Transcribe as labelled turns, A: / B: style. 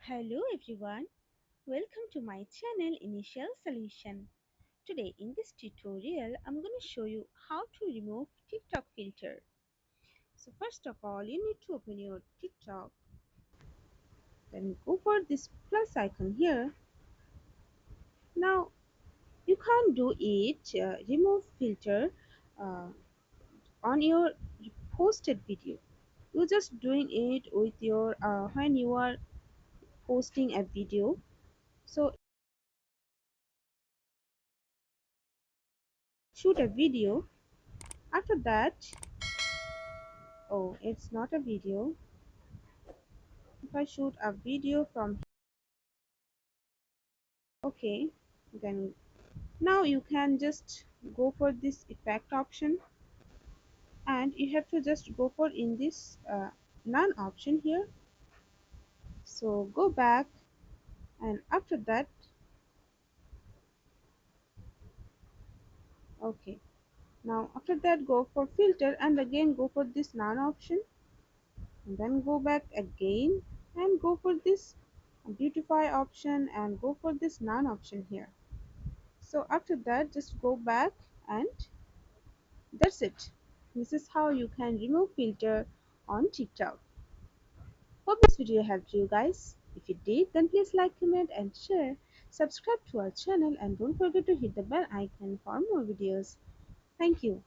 A: Hello everyone, welcome to my channel Initial Solution. Today in this tutorial I'm going to show you how to remove TikTok filter. So first of all you need to open your TikTok, then go for this plus icon here. Now you can't do it remove filter uh, on your posted video. You're just doing it with your when you are posting a video. So shoot a video. After that, oh, it's not a video. If I shoot a video from, okay, then now you can just go for this effect option, and you have to just go for in this none option here. So go back, and after that, okay, now after that go for filter and again go for this none option, and then go back again and go for this beautify option and go for this none option here. So after that just go back, and that's it. This is how you can remove filter on TikTok. Hope this video helped you guys. If it did, then please like, comment and share. Subscribe to our channel and don't forget to hit the bell icon for more videos. Thank you.